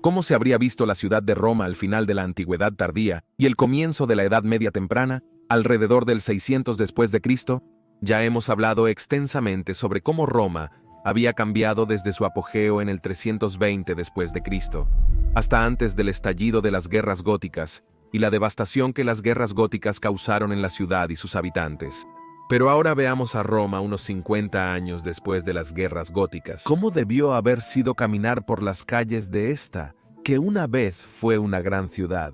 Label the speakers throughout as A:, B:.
A: ¿Cómo se habría visto la ciudad de Roma al final de la Antigüedad tardía y el comienzo de la Edad Media temprana, alrededor del 600 después de Cristo? Ya hemos hablado extensamente sobre cómo Roma había cambiado desde su apogeo en el 320 después de Cristo, hasta antes del estallido de las guerras góticas y la devastación que las guerras góticas causaron en la ciudad y sus habitantes. Pero ahora veamos a Roma unos 50 años después de las guerras góticas. ¿Cómo debió haber sido caminar por las calles de esta, que una vez fue una gran ciudad?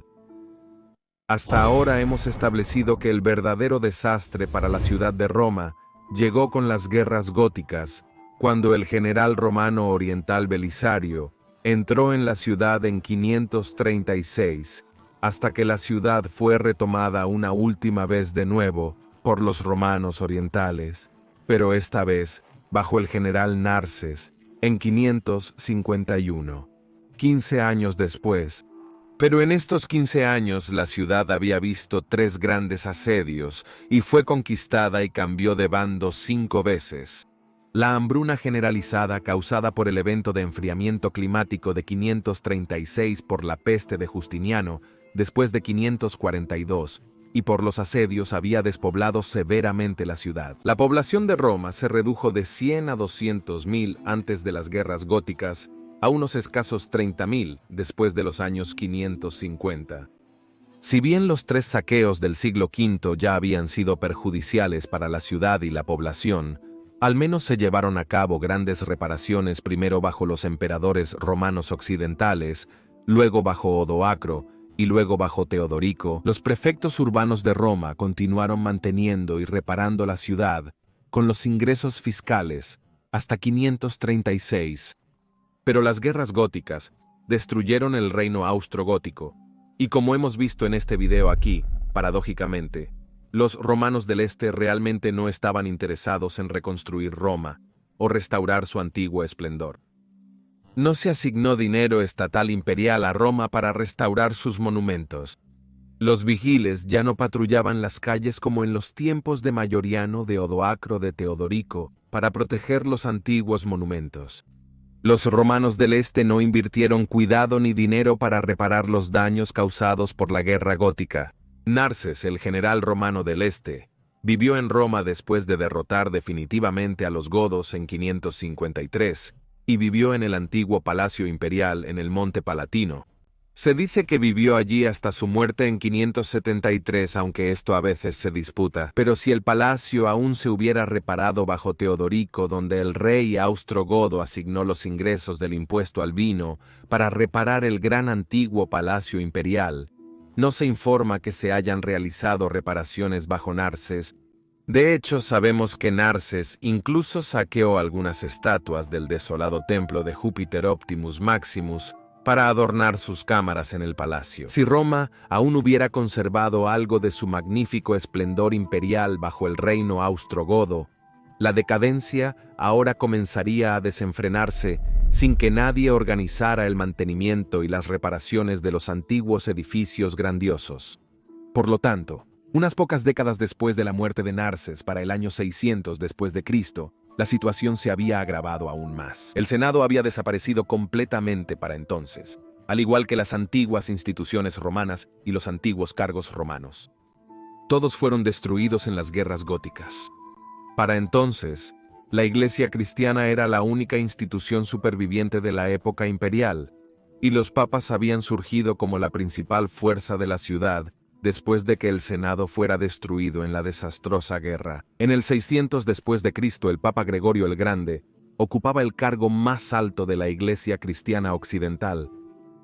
A: Hasta ahora hemos establecido que el verdadero desastre para la ciudad de Roma llegó con las guerras góticas, cuando el general romano oriental Belisario entró en la ciudad en 536, hasta que la ciudad fue retomada una última vez de nuevo por los romanos orientales, pero esta vez bajo el general Narses, en 551, 15 años después. Pero en estos 15 años la ciudad había visto 3 grandes asedios y fue conquistada y cambió de bando 5 veces. La hambruna generalizada causada por el evento de enfriamiento climático de 536 por la peste de Justiniano, después de 542, y por los asedios había despoblado severamente la ciudad. La población de Roma se redujo de 100 a 200.000 antes de las guerras góticas a unos escasos 30.000 después de los años 550. Si bien los 3 saqueos del siglo V ya habían sido perjudiciales para la ciudad y la población, al menos se llevaron a cabo grandes reparaciones primero bajo los emperadores romanos occidentales, luego bajo Odoacro, y luego bajo Teodorico. Los prefectos urbanos de Roma continuaron manteniendo y reparando la ciudad con los ingresos fiscales hasta 536. Pero las guerras góticas destruyeron el reino austrogótico, y como hemos visto en este video aquí, paradójicamente, los romanos del este realmente no estaban interesados en reconstruir Roma o restaurar su antiguo esplendor. No se asignó dinero estatal imperial a Roma para restaurar sus monumentos. Los vigiles ya no patrullaban las calles como en los tiempos de Mayoriano, de Odoacro, de Teodorico, para proteger los antiguos monumentos. Los romanos del este no invirtieron cuidado ni dinero para reparar los daños causados por la guerra gótica. Narses, el general romano del este, vivió en Roma después de derrotar definitivamente a los godos en 553, y vivió en el antiguo Palacio Imperial en el Monte Palatino. Se dice que vivió allí hasta su muerte en 573, aunque esto a veces se disputa. Pero si el palacio aún se hubiera reparado bajo Teodorico, donde el rey austrogodo asignó los ingresos del impuesto al vino para reparar el gran antiguo Palacio Imperial, no se informa que se hayan realizado reparaciones bajo Narses. De hecho, sabemos que Narses incluso saqueó algunas estatuas del desolado templo de Júpiter Optimus Maximus para adornar sus cámaras en el palacio. Si Roma aún hubiera conservado algo de su magnífico esplendor imperial bajo el reino austrogodo, la decadencia ahora comenzaría a desenfrenarse sin que nadie organizara el mantenimiento y las reparaciones de los antiguos edificios grandiosos. Por lo tanto, unas pocas décadas después de la muerte de Narses, para el año 600 después de Cristo, la situación se había agravado aún más. El Senado había desaparecido completamente para entonces, al igual que las antiguas instituciones romanas y los antiguos cargos romanos. Todos fueron destruidos en las guerras góticas. Para entonces, la Iglesia cristiana era la única institución superviviente de la época imperial, y los papas habían surgido como la principal fuerza de la ciudad después de que el Senado fuera destruido en la desastrosa guerra. En el 600 después de Cristo, el Papa Gregorio el Grande ocupaba el cargo más alto de la Iglesia cristiana occidental.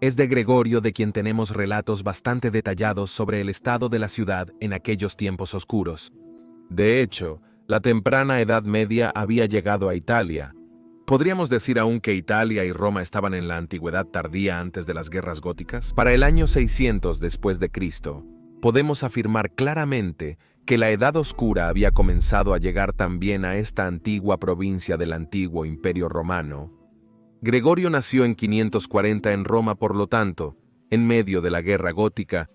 A: Es de Gregorio de quien tenemos relatos bastante detallados sobre el estado de la ciudad en aquellos tiempos oscuros. De hecho, la temprana Edad Media había llegado a Italia. ¿Podríamos decir aún que Italia y Roma estaban en la antigüedad tardía antes de las guerras góticas? Para el año 600 después de Cristo, podemos afirmar claramente que la Edad Oscura había comenzado a llegar también a esta antigua provincia del antiguo Imperio Romano. Gregorio nació en 540 en Roma, por lo tanto, en medio de la guerra gótica,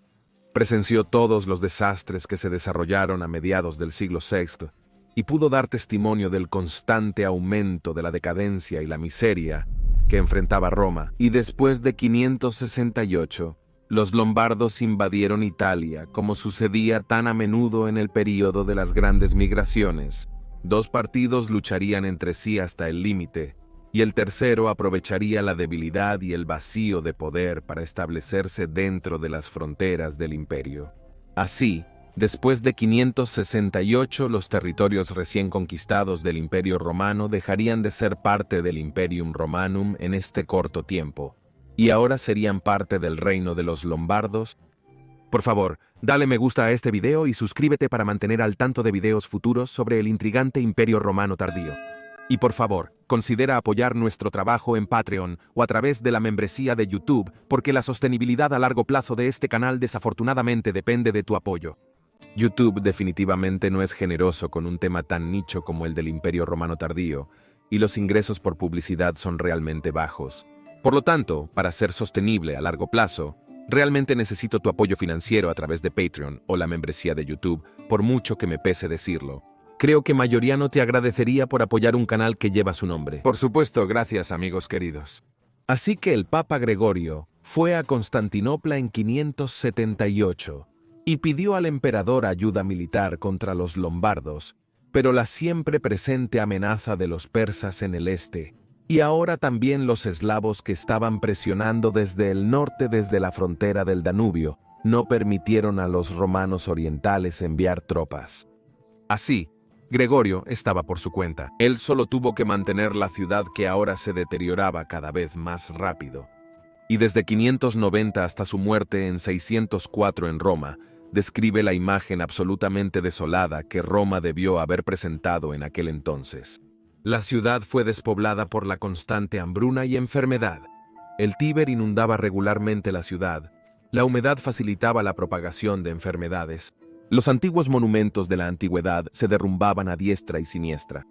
A: presenció todos los desastres que se desarrollaron a mediados del siglo VI y pudo dar testimonio del constante aumento de la decadencia y la miseria que enfrentaba Roma, y después de 568, los lombardos invadieron Italia, como sucedía tan a menudo en el período de las grandes migraciones. Dos partidos lucharían entre sí hasta el límite, y el tercero aprovecharía la debilidad y el vacío de poder para establecerse dentro de las fronteras del imperio. Así, después de 568, los territorios recién conquistados del Imperio Romano dejarían de ser parte del Imperium Romanum en este corto tiempo, y ahora serían parte del reino de los lombardos. Por favor, dale me gusta a este video y suscríbete para mantener al tanto de videos futuros sobre el intrigante Imperio Romano tardío. Y por favor, considera apoyar nuestro trabajo en Patreon o a través de la membresía de YouTube, porque la sostenibilidad a largo plazo de este canal desafortunadamente depende de tu apoyo. YouTube definitivamente no es generoso con un tema tan nicho como el del Imperio Romano tardío, y los ingresos por publicidad son realmente bajos. Por lo tanto, para ser sostenible a largo plazo, realmente necesito tu apoyo financiero a través de Patreon o la membresía de YouTube, por mucho que me pese decirlo. Creo que Mayoriano te agradecería por apoyar un canal que lleva su nombre. Por supuesto, gracias, amigos queridos. Así que el Papa Gregorio fue a Constantinopla en 578 y pidió al emperador ayuda militar contra los lombardos, pero la siempre presente amenaza de los persas en el este, y ahora también los eslavos que estaban presionando desde el norte desde la frontera del Danubio, no permitieron a los romanos orientales enviar tropas. Así, Gregorio estaba por su cuenta. Él solo tuvo que mantener la ciudad que ahora se deterioraba cada vez más rápido. Y desde 590 hasta su muerte en 604 en Roma, describe la imagen absolutamente desolada que Roma debió haber presentado en aquel entonces. La ciudad fue despoblada por la constante hambruna y enfermedad. El Tíber inundaba regularmente la ciudad. La humedad facilitaba la propagación de enfermedades. Los antiguos monumentos de la antigüedad se derrumbaban a diestra y siniestra.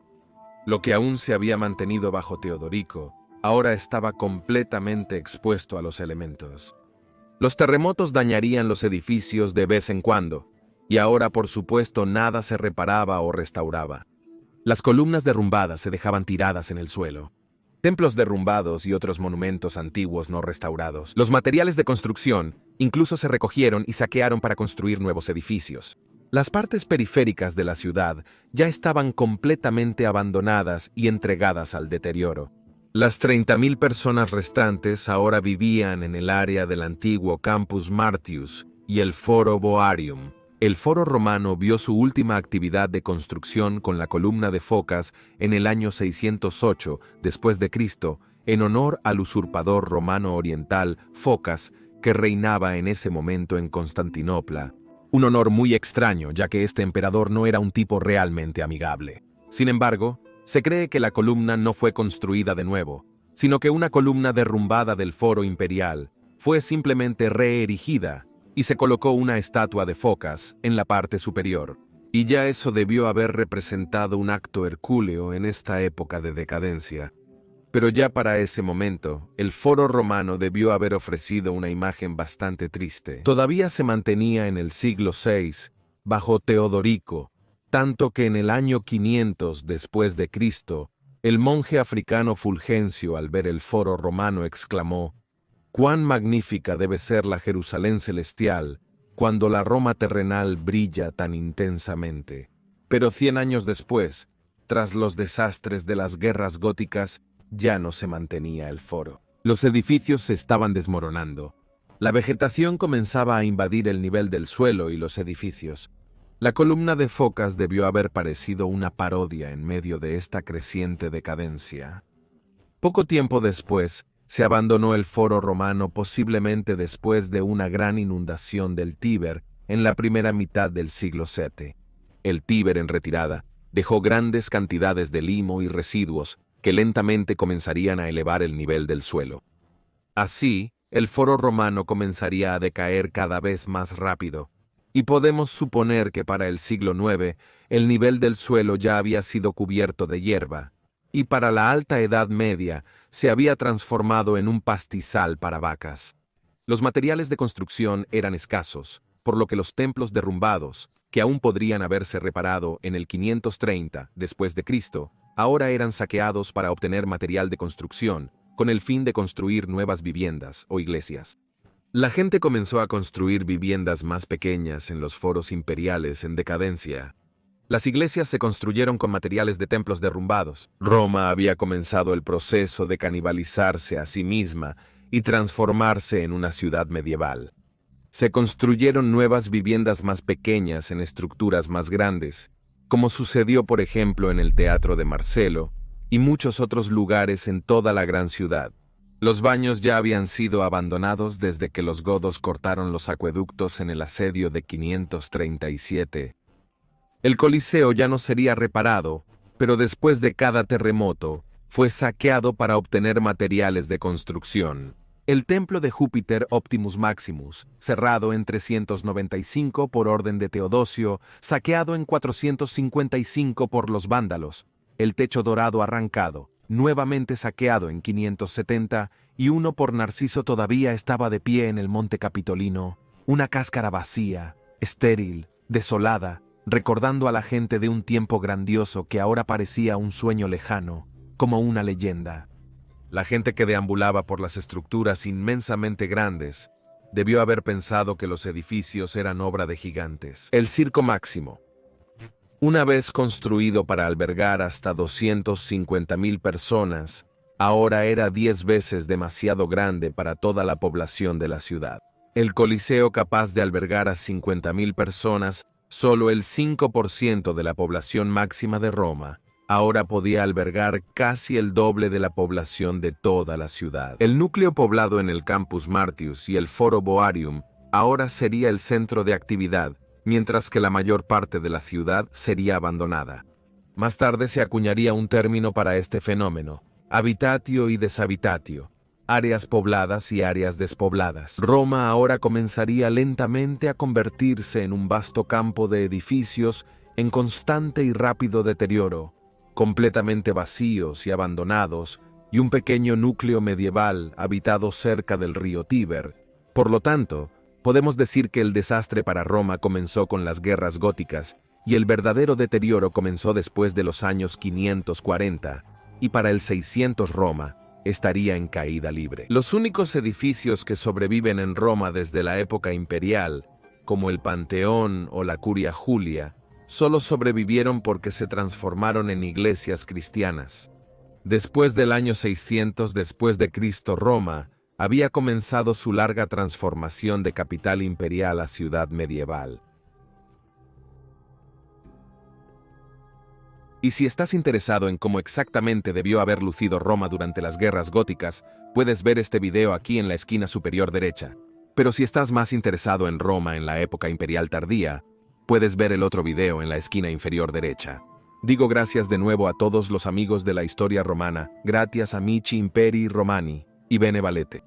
A: Lo que aún se había mantenido bajo Teodorico, ahora estaba completamente expuesto a los elementos. Los terremotos dañarían los edificios de vez en cuando, y ahora por supuesto nada se reparaba o restauraba. Las columnas derrumbadas se dejaban tiradas en el suelo. Templos derrumbados y otros monumentos antiguos no restaurados. Los materiales de construcción incluso se recogieron y saquearon para construir nuevos edificios. Las partes periféricas de la ciudad ya estaban completamente abandonadas y entregadas al deterioro. Las 30.000 personas restantes ahora vivían en el área del antiguo Campus Martius y el Foro Boarium. El foro romano vio su última actividad de construcción con la columna de Focas en el año 608 después de Cristo, en honor al usurpador romano oriental Focas, que reinaba en ese momento en Constantinopla. Un honor muy extraño, ya que este emperador no era un tipo realmente amigable. Sin embargo, se cree que la columna no fue construida de nuevo, sino que una columna derrumbada del foro imperial fue simplemente reerigida y se colocó una estatua de Focas en la parte superior. Y ya eso debió haber representado un acto hercúleo en esta época de decadencia. Pero ya para ese momento, el foro romano debió haber ofrecido una imagen bastante triste. Todavía se mantenía en el siglo VI, bajo Teodorico, tanto que en el año 500 después de Cristo, el monje africano Fulgencio al ver el foro romano exclamó: «¡Cuán magnífica debe ser la Jerusalén celestial cuando la Roma terrenal brilla tan intensamente!». Pero 100 años después, tras los desastres de las guerras góticas, ya no se mantenía el foro. Los edificios se estaban desmoronando. La vegetación comenzaba a invadir el nivel del suelo y los edificios. La columna de Focas debió haber parecido una parodia en medio de esta creciente decadencia. Poco tiempo después, se abandonó el foro romano, posiblemente después de una gran inundación del Tíber en la primera mitad del siglo VII. El Tíber en retirada dejó grandes cantidades de limo y residuos que lentamente comenzarían a elevar el nivel del suelo. Así, el foro romano comenzaría a decaer cada vez más rápido, y podemos suponer que para el siglo IX el nivel del suelo ya había sido cubierto de hierba, y para la Alta Edad Media se había transformado en un pastizal para vacas. Los materiales de construcción eran escasos, por lo que los templos derrumbados, que aún podrían haberse reparado en el 530 después de Cristo, ahora eran saqueados para obtener material de construcción, con el fin de construir nuevas viviendas o iglesias. La gente comenzó a construir viviendas más pequeñas en los foros imperiales en decadencia. Las iglesias se construyeron con materiales de templos derrumbados. Roma había comenzado el proceso de canibalizarse a sí misma y transformarse en una ciudad medieval. Se construyeron nuevas viviendas más pequeñas en estructuras más grandes, como sucedió por ejemplo en el Teatro de Marcelo y muchos otros lugares en toda la gran ciudad. Los baños ya habían sido abandonados desde que los godos cortaron los acueductos en el asedio de 537. El Coliseo ya no sería reparado, pero después de cada terremoto, fue saqueado para obtener materiales de construcción. El templo de Júpiter Optimus Maximus, cerrado en 395 por orden de Teodosio, saqueado en 455 por los vándalos. El techo dorado arrancado, nuevamente saqueado en 570, y uno por Narciso todavía estaba de pie en el monte Capitolino, una cáscara vacía, estéril, desolada, recordando a la gente de un tiempo grandioso que ahora parecía un sueño lejano, como una leyenda. La gente que deambulaba por las estructuras inmensamente grandes debió haber pensado que los edificios eran obra de gigantes. El Circo Máximo, una vez construido para albergar hasta 250,000 personas, ahora era 10 veces demasiado grande para toda la población de la ciudad. El Coliseo, capaz de albergar a 50,000 personas, solo el 5% de la población máxima de Roma, ahora podía albergar casi el doble de la población de toda la ciudad. El núcleo poblado en el Campus Martius y el Foro Boarium ahora sería el centro de actividad, mientras que la mayor parte de la ciudad sería abandonada. Más tarde se acuñaría un término para este fenómeno: habitatio y deshabitatio, áreas pobladas y áreas despobladas. Roma ahora comenzaría lentamente a convertirse en un vasto campo de edificios en constante y rápido deterioro, completamente vacíos y abandonados, y un pequeño núcleo medieval habitado cerca del río Tíber. Por lo tanto, podemos decir que el desastre para Roma comenzó con las guerras góticas, y el verdadero deterioro comenzó después de los años 540, y para el 600 Roma estaría en caída libre. Los únicos edificios que sobreviven en Roma desde la época imperial, como el Panteón o la Curia Julia, solo sobrevivieron porque se transformaron en iglesias cristianas. Después del año 600 después de Cristo, Roma había comenzado su larga transformación de capital imperial a ciudad medieval. Y si estás interesado en cómo exactamente debió haber lucido Roma durante las guerras góticas, puedes ver este video aquí en la esquina superior derecha. Pero si estás más interesado en Roma en la época imperial tardía, puedes ver el otro video en la esquina inferior derecha. Digo gracias de nuevo a todos los amigos de la historia romana, gracias amici imperi romani, y bene valete.